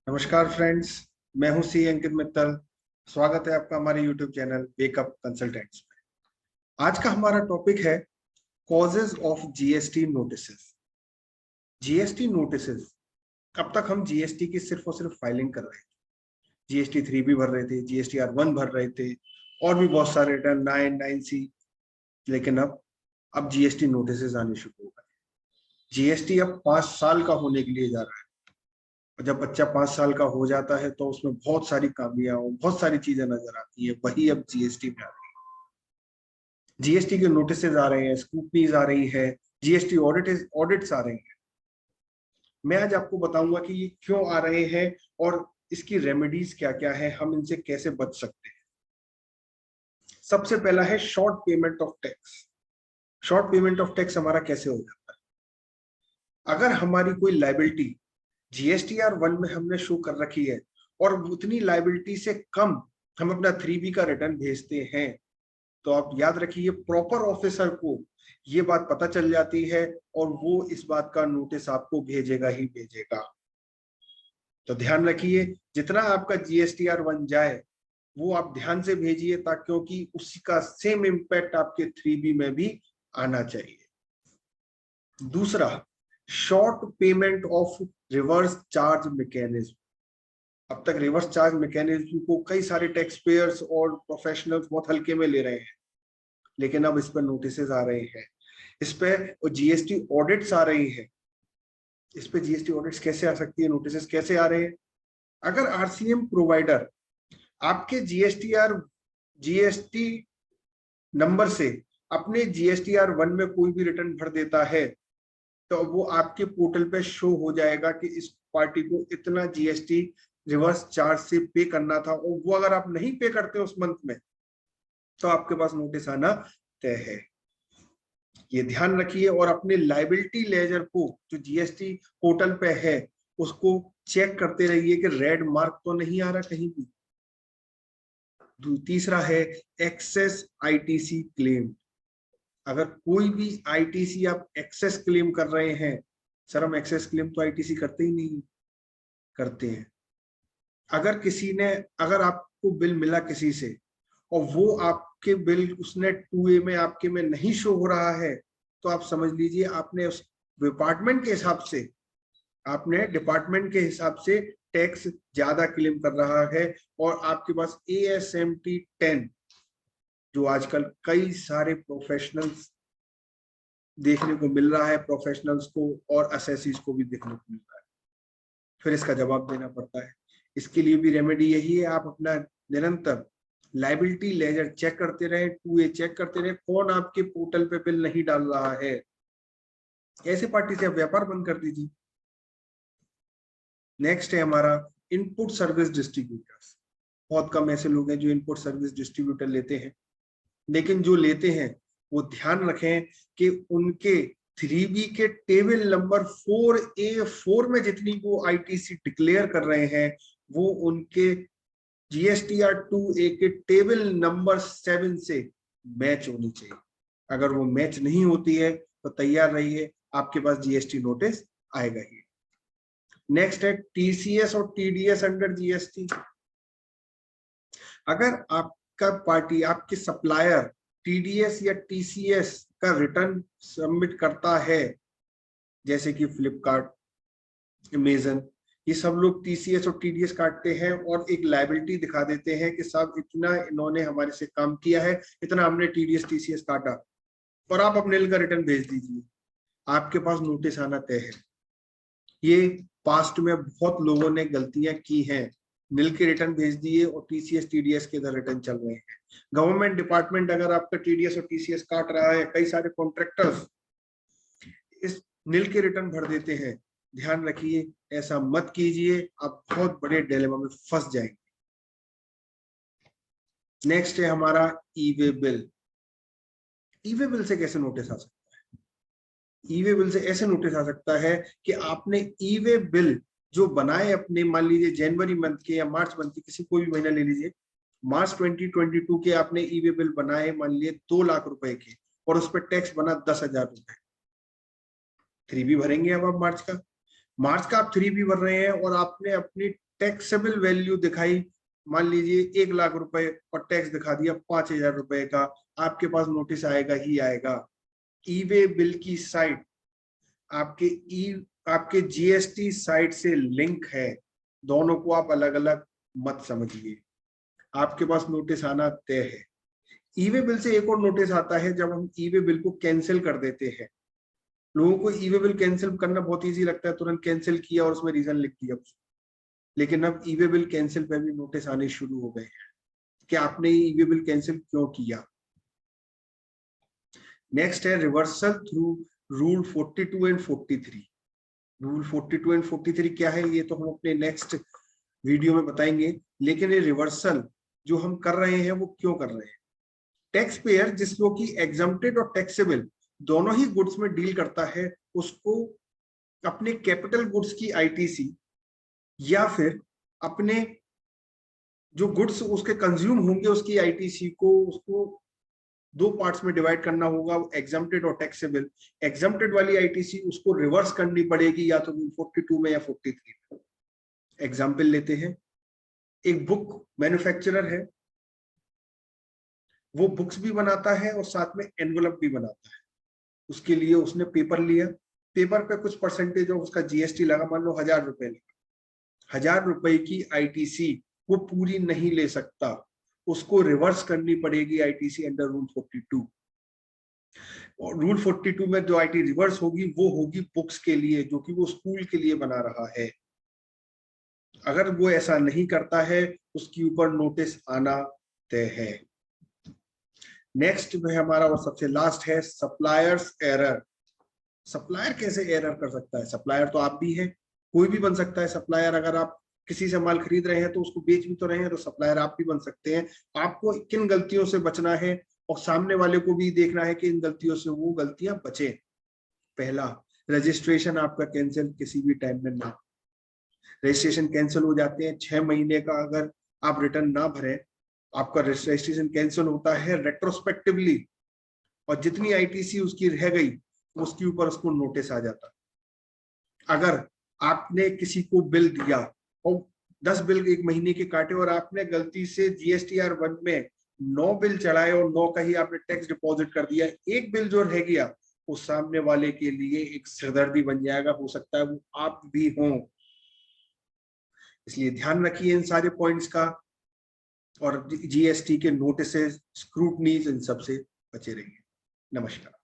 नमस्कार फ्रेंड्स, मैं हूं सी अंकित मित्तल। स्वागत है आपका हमारे यूट्यूब चैनल वेकअप कंसल्टेंट्स में। आज का हमारा टॉपिक है causes of GST notices. GST notices, अब तक हम जीएसटी की सिर्फ और सिर्फ फाइलिंग कर रहे थे। जीएसटी 3B भर रहे थे, GSTR 1 भर रहे थे और भी बहुत सारे रिटर्न 9C। लेकिन अब जीएसटी नोटिसेस आने शुरू हो गए। जीएसटी अब 5 साल का होने के लिए जा रहा है। जब बच्चा 5 साल का हो जाता है तो उसमें बहुत सारी कामियां बहुत सारी चीजें नजर आती है, वही अब जीएसटी में आ रही है। जीएसटी के नोटिसेज आ रहे हैं, स्कूटनीज आ रही है, जीएसटी ऑडिट्स आ रहे हैं। मैं आज आपको बताऊंगा कि ये क्यों आ रहे हैं और इसकी रेमेडीज क्या क्या है, हम इनसे कैसे बच सकते हैं। सबसे पहला है short payment of tax. Short payment of tax हमारा कैसे हो जाता है? अगर हमारी कोई लाइबिलिटी GSTR 1 में हमने शो कर रखी है और उतनी लाइबिलिटी से कम हम अपना 3B का रिटर्न भेजते हैं, तो आप याद रखिए प्रॉपर ऑफिसर को ये बात पता चल जाती है और वो इस बात का नोटिस आपको भेजेगा ही भेजेगा। तो ध्यान रखिए, जितना आपका GSTR 1 जाए वो आप ध्यान से भेजिए, ताकि क्योंकि उसका सेम इम्पैक्ट आपके 3B में भी आना चाहिए। दूसरा, short payment of reverse charge mechanism. अब तक रिवर्स चार्ज मैकेनिज्म को कई सारे टैक्स पेयर्स और प्रोफेशनल्स बहुत हल्के में ले रहे हैं, लेकिन अब इस पर नोटिसेस आ रहे हैं, इस पे जीएसटी ऑडिट्स आ रही है। इस पे जीएसटी ऑडिट्स कैसे आ सकती है, नोटिसेस कैसे आ रहे हैं? अगर आरसीएम प्रोवाइडर आपके जीएसटी नंबर से अपने GSTR 1 में कोई भी रिटर्न भर देता है, तो वो आपके पोर्टल पे शो हो जाएगा कि इस पार्टी को इतना जीएसटी रिवर्स चार्ज से पे करना था, और वो अगर आप नहीं पे करते उस मंथ में, तो आपके पास नोटिस आना तय है। ये ध्यान रखिए और अपने लाइबिलिटी लेजर को जो जीएसटी पोर्टल पे है उसको चेक करते रहिए कि रेड मार्क तो नहीं आ रहा कहीं भी। तीसरा है एक्सेस आईटीसी क्लेम। अगर कोई भी आईटीसी आप एक्सेस क्लेम कर रहे हैं, सर हम एक्सेस क्लेम तो आईटीसी करते ही नहीं करते हैं। अगर आपको बिल मिला किसी से और वो आपके बिल उसने 2A में आपके में नहीं शो हो रहा है, तो आप समझ लीजिए आपने उस डिपार्टमेंट के हिसाब से टैक्स ज्यादा क्लेम कर रहा है। और आपके पास ASMT 10, जो आजकल कई सारे प्रोफेशनल्स देखने को मिल रहा है, प्रोफेशनल्स को और असेसीज को भी देखने को मिल रहा है, फिर इसका जवाब देना पड़ता है। इसके लिए भी रेमेडी यही है, आप अपना निरंतर लाइबिलिटी लेजर चेक करते रहे, 2A चेक करते रहे, कौन आपके पोर्टल पे बिल नहीं डाल रहा है। ऐसे पार्टी से आप व्यापार बंद कर दीजिए। नेक्स्ट है हमारा इनपुट सर्विस डिस्ट्रीब्यूटर्स। बहुत कम ऐसे लोग हैं जो इनपुट सर्विस डिस्ट्रीब्यूटर लेते हैं, लेकिन जो लेते हैं वो ध्यान रखें कि उनके 3B के टेबल नंबर 4A4 में जितनी वो आईटीसी डिक्लेयर कर रहे हैं, वो उनके GSTR 2A के टेबल नंबर 7 से मैच होनी चाहिए। अगर वो मैच नहीं होती है तो तैयार रहिए, आपके पास जीएसटी नोटिस आएगा ही। नेक्स्ट है TCS और TDS अंडर जीएसटी। अगर आपका पार्टी, आपके सप्लायर TDS या TCS का रिटर्न सबमिट करता है, जैसे कि फ्लिपकार्ट, अमेजन, ये सब लोग TCS और TDS काटते हैं और एक लायबिलिटी दिखा देते हैं कि साहब इतना इन्होंने हमारे से काम किया है, इतना हमने TDS TCS काटा, और आप अपने का रिटर्न भेज दीजिए, आपके पास नोटिस आना तय है। ये पास्ट में बहुत लोगों ने गलतियां की हैं, नील के रिटर्न भेज दिए और TCS TDS के इधर रिटर्न चल रहे हैं। गवर्नमेंट डिपार्टमेंट अगर आपका TDS और TCS काट रहा है, कई सारे कॉन्ट्रैक्टर्स इस नील के रिटर्न भर देते हैं। ध्यान रखिए, ऐसा मत कीजिए, आप बहुत बड़े डिलेमा में फंस जाएंगे। नेक्स्ट है हमारा ई-वे बिल। ई-वे बिल से कैसे नोटिस आ सकता है? ई-वे बिल से ऐसे नोटिस आ सकता है कि आपने ई-वे बिल जो बनाए अपने, मान लीजिए जनवरी मंथ के या मार्च मंथ के, किसी कोई भी महीना ले लीजिए, मार्च 2022 के आपने ई-वे बिल बनाए, मान लीजिए 2 लाख रुपए के, और उस पर टैक्स बना 10,000 रुपए। 3B भरेंगे अब आप मार्च का आप 3B भर रहे हैं और आपने अपनी टैक्सेबल वैल्यू दिखाई, मान लीजिए 1 लाख रुपए और टैक्स दिखा दिया 5,000 रुपए का, आपके पास नोटिस आएगा ही आएगा। ई वे बिल की साइट आपके जीएसटी साइट से लिंक है, दोनों को आप अलग अलग मत समझिए, आपके पास नोटिस आना तय है। ई वे बिल से एक और नोटिस आता है जब हम ई वे बिल को कैंसिल कर देते हैं। लोगों को ई वे बिल कैंसिल करना बहुत इजी लगता है, तुरंत कैंसिल किया और उसमें रीजन लिख दिया, लेकिन अब ई वे बिल कैंसिल पे भी नोटिस आने शुरू हो गए हैं कि आपने ई वे बिल कैंसिल क्यों किया। नेक्स्ट है reversal through rule 42 and 43। Rule 42 and 43 क्या है ये तो हम अपने नेक्स्ट वीडियो में बताएंगे, लेकिन ये रिवर्सल जो हम कर रहे हैं वो क्यों कर रहे हैं। टैक्स पेयर जिस लोग की एग्जम्प्टेड और टैक्सेबल दोनों ही गुड्स में डील करता है, उसको अपने कैपिटल गुड्स की आईटीसी या फिर अपने जो गुड्स उसके कंज्यूम होंगे उसकी आईटीसी को उसको 2 पार्ट्स में डिवाइड करना होगा, एग्जम्प्टेड और टैक्सेबल। एग्जम्प्टेड वाली आईटीसी उसको रिवर्स करनी पड़ेगी या तो 42 में या 43 में। एग्जाम्पल लेते हैं, एक बुक मैन्युफैक्चरर है, वो बुक्स भी बनाता है और साथ में एनवलप भी बनाता है। उसके लिए उसने पेपर लिया, पेपर पे कुछ परसेंटेज ऑफ उसका जीएसटी लगा, मान लो 1,000 रुपए लगा। 1,000 रुपए की आईटीसी वो पूरी नहीं ले सकता, उसको रिवर्स करनी पड़ेगी आईटीसी अंडर रूल 42। और रूल 42 में जो आईटी रिवर्स होगी वो होगी बुक्स के लिए, जो कि वो स्कूल के लिए बना रहा है। अगर वो ऐसा नहीं करता है उसके ऊपर नोटिस आना तय है। नेक्स्ट जो है हमारा और सबसे लास्ट है सप्लायर्स एरर। सप्लायर कैसे एरर कर सकता है? सप्लायर तो आप भी हैं, कोई भी बन सकता है सप्लायर। अगर आप किसी से माल खरीद रहे हैं तो उसको बेच भी तो रहे हैं, तो सप्लायर आप भी बन सकते हैं। आपको किन गलतियों से बचना है और सामने वाले को भी देखना है कि इन गलतियों से वो गलतियां बचे। पहला, रजिस्ट्रेशन आपका कैंसिल किसी भी टाइम में ना। रजिस्ट्रेशन कैंसिल हो जाते हैं 6 महीने का अगर आप रिटर्न ना भरें, आपका रजिस्ट्रेशन कैंसिल होता है रेट्रोस्पेक्टिवली, और जितनी आईटीसी उसकी रह गई उसके ऊपर उसको नोटिस आ जाता। अगर आपने किसी को बिल दिया और 10 बिल 1 महीने के काटे और आपने गलती से जीएसटीआर 1 में 9 बिल चढ़ाए और 9 का ही आपने टैक्स डिपॉजिट कर दिया, एक बिल जो रह गया वो सामने वाले के लिए एक सिरदर्दी बन जाएगा, हो सकता है वो आप भी हों। इसलिए ध्यान रखिए इन सारे पॉइंट्स का, और जीएसटी के नोटिसेस, स्क्रूटनीज, इन सबसे बचे रहिए। नमस्कार।